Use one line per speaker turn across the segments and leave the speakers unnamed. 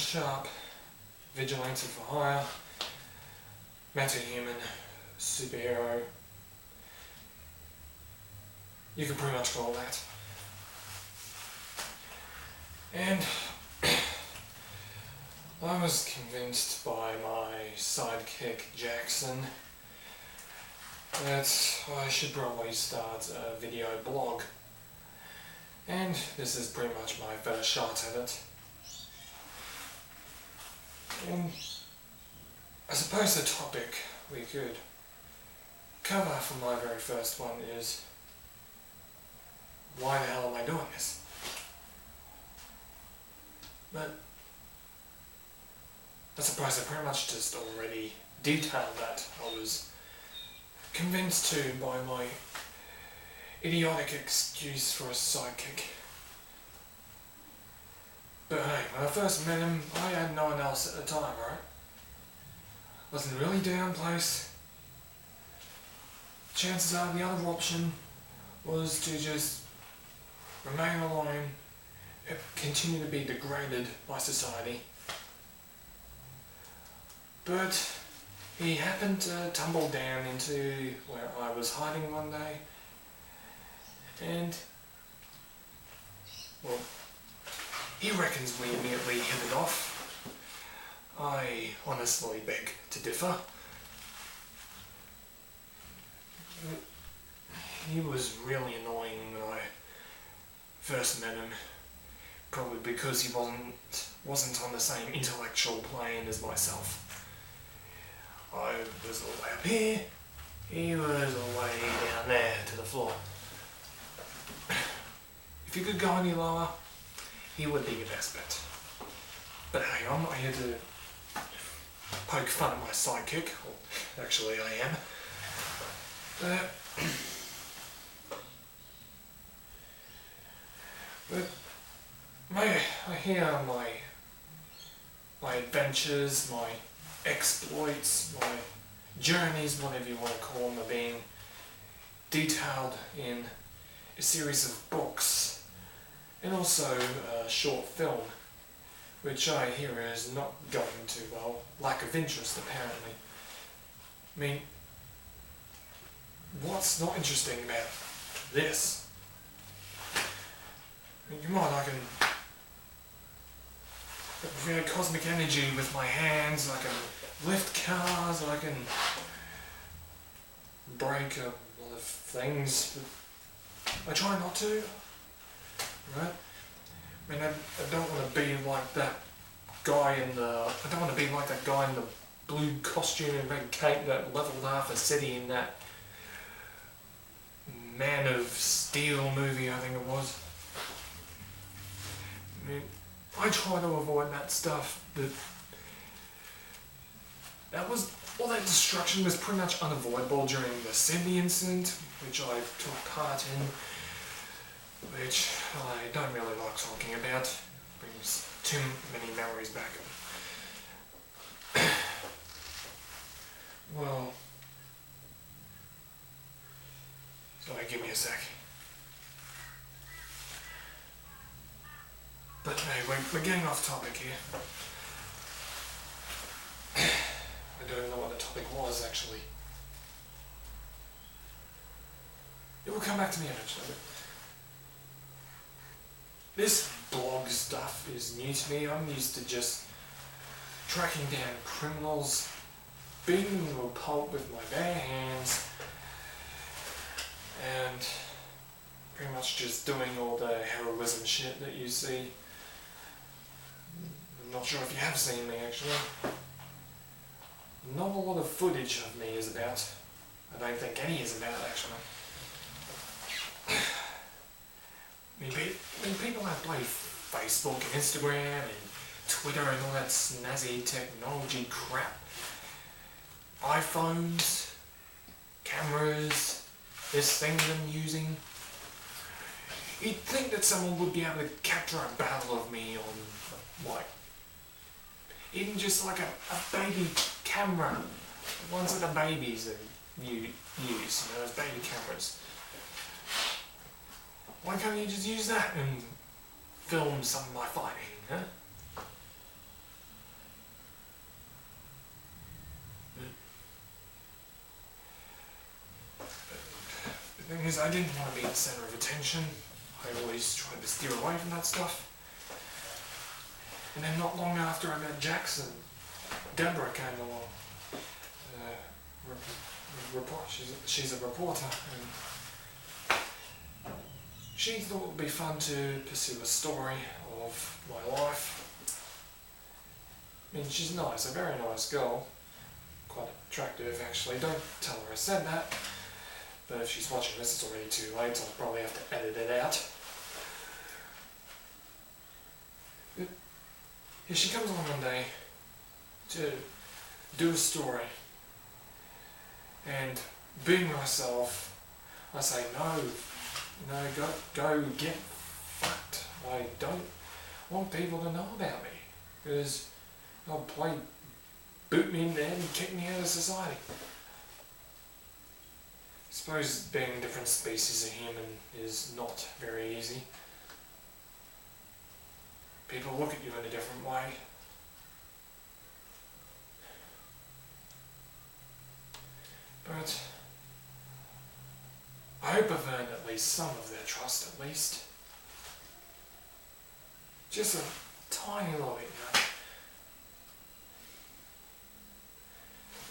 Sharpe, Vigilante-For-Hire, meta-human, superhero. You can pretty much call that. And I was convinced by my sidekick Jackson that I should probably start a video blog. And this is pretty much my first shot at it. And I suppose the topic we could cover for my very first one is, why the hell am I doing this? But I suppose I pretty much just already detailed that. I was convinced to by my idiotic excuse for a sidekick. But hey, when I first met him, I had no one else at the time, right? I was in a really down place. Chances are the other option was to just remain alone and continue to be degraded by society. But he happened to tumble down into where I was hiding one day, and, well, he reckons we immediately hit it off. I honestly beg to differ. He was really annoying when I first met him, probably because he wasn't on the same intellectual plane as myself. I was all the way up here, he was all the way down there to the floor. If you could go any lower, he would be your best bet. But hey, I'm not here to poke fun at my sidekick, or actually I am. But here are my adventures, my exploits, my journeys, whatever you want to call them, are being detailed in a series of books and also a short film, which I hear is not going too well. Lack of interest, apparently. I mean, what's not interesting about this? I mean, come on, I can create cosmic energy with my hands, I can lift cars, I can break a lot of things. I try not to, right? I mean, I don't want to be like that guy in the... I don't want to be like that guy in the blue costume and red cape that leveled half a city in that Man of Steel movie, I think it was. I mean, I try to avoid that stuff, but all that destruction was pretty much unavoidable during the Sydney incident, which I took part in, which I don't really like talking about. Brings too many memories back. Well, sorry, give me a sec. But anyway, we're getting off topic here. I don't know what the topic was, actually. It will come back to me eventually. This blog stuff is new to me. I'm used to just tracking down criminals, beating them to a pulp with my bare hands, and pretty much just doing all the heroism shit that you see. I'm not sure if you have seen me, actually. Not a lot of footage of me is about. I don't think any is about, actually. I mean, people have played Facebook and Instagram and Twitter and all that snazzy technology crap. iPhones, cameras, this thing that I'm using. You'd think that someone would be able to capture a battle of me on, like, even just like a baby camera. The ones that the babies use, those baby cameras. Why can't you just use that and film some of my fighting, huh? because I didn't want to be the centre of attention. I always tried to steer away from that stuff. And then not long after I met Jackson, Deborah came along. She's a reporter, and she thought it would be fun to pursue a story of my life. I mean, she's nice, a very nice girl. Quite attractive, actually. Don't tell her I said that. But if she's watching this, it's already too late, so I'll probably have to edit it out. Yeah, she comes along one day to do a story. And being myself, I say, no, go get fucked. I don't want people to know about me, because they'll boot me in there and kick me out of society. I suppose being a different species of human is not very easy. People look at you in a different way. But I hope I've earned at least some of their trust, at least. Just a tiny little bit,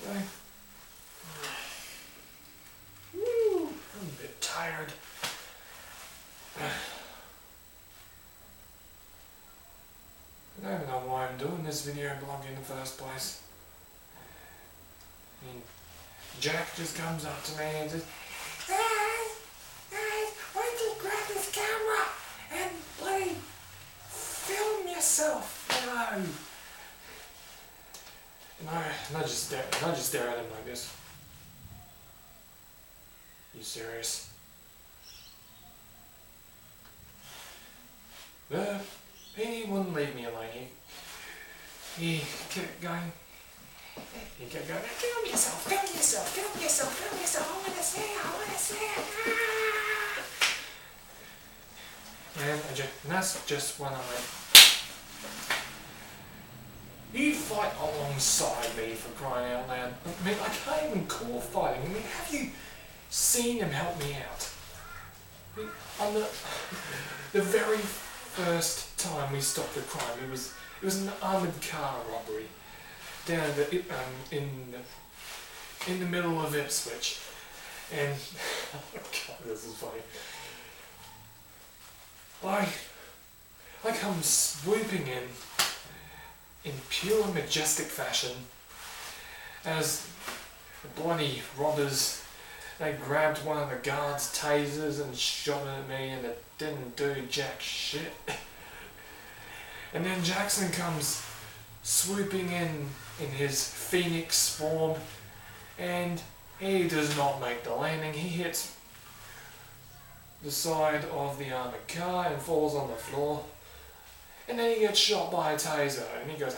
you know. Woo, I'm a bit tired. I don't even know why I'm doing this video blog in the first place. I mean, Jack just comes up to me and says, "Hey, why don't you grab this camera and bloody film yourself, you know?" And I just stare at him like this. You serious? But he wouldn't leave me alone. He kept going. He kept going, film yourself, I want to see it. And that's just when I went, you fight alongside me, for crying out loud. I mean, I can't even call fighting. I mean, have you seen him help me out? I mean, on the very first time we stopped the crime, it was an armoured car robbery down in the middle of Ipswich, and oh God, this is funny. I come swooping in pure majestic fashion as the bloody robbers, they grabbed one of the guards' tasers and shot it at me, and it didn't do jack shit. And then Jackson comes swooping in his phoenix form, and he does not make the landing. He hits the side of the armoured car and falls on the floor, and then he gets shot by a taser, and he goes,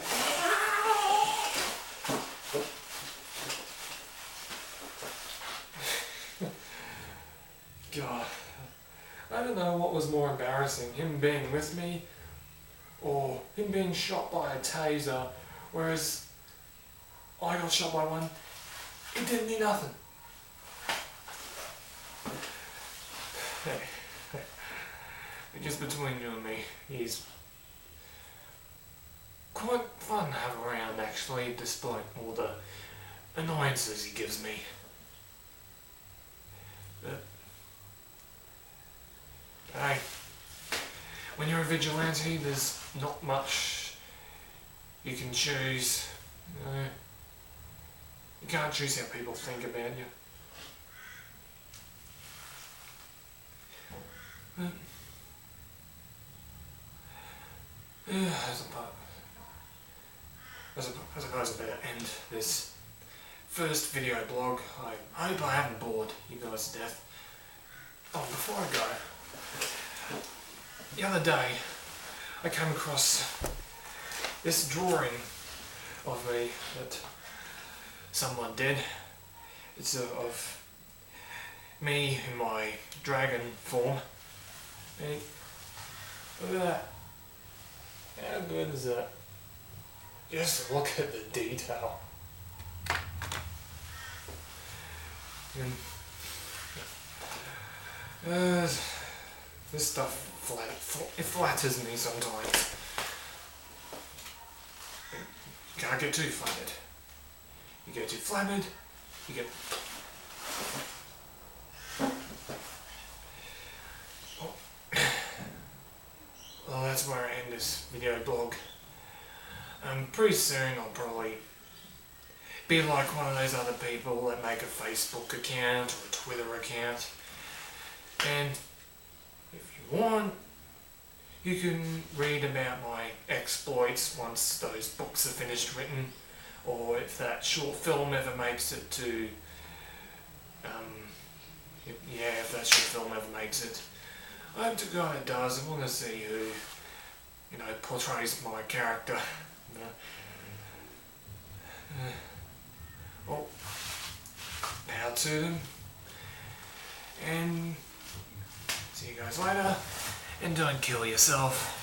God, I don't know what was more embarrassing, him being with me or him being shot by a taser, whereas I got shot by one, it didn't do nothing. Hey, just between you and me, he's quite fun to have around, actually, despite all the annoyances he gives me. But hey, when you're a vigilante, there's not much you can choose. You know, you can't choose how people think about you. But, yeah, I suppose I better end this first video blog. I hope I haven't bored you guys to death. Oh, before I go, the other day I came across this drawing of me that someone did. It's of me in my dragon form. And look at that. How good is that? Just look at the detail. And This stuff it flatters me sometimes. You can't get too flattered. You get too flattered, you get... Well, that's where I end this video blog. Pretty soon I'll probably be like one of those other people that make a Facebook account or a Twitter account. And if you want, you can read about my exploits once those books are finished written, or if that short film ever makes it to, if that short film ever makes it. I hope to God it does. I want to see who, portrays my character. Well, power to them, and see you guys later, and don't kill yourself.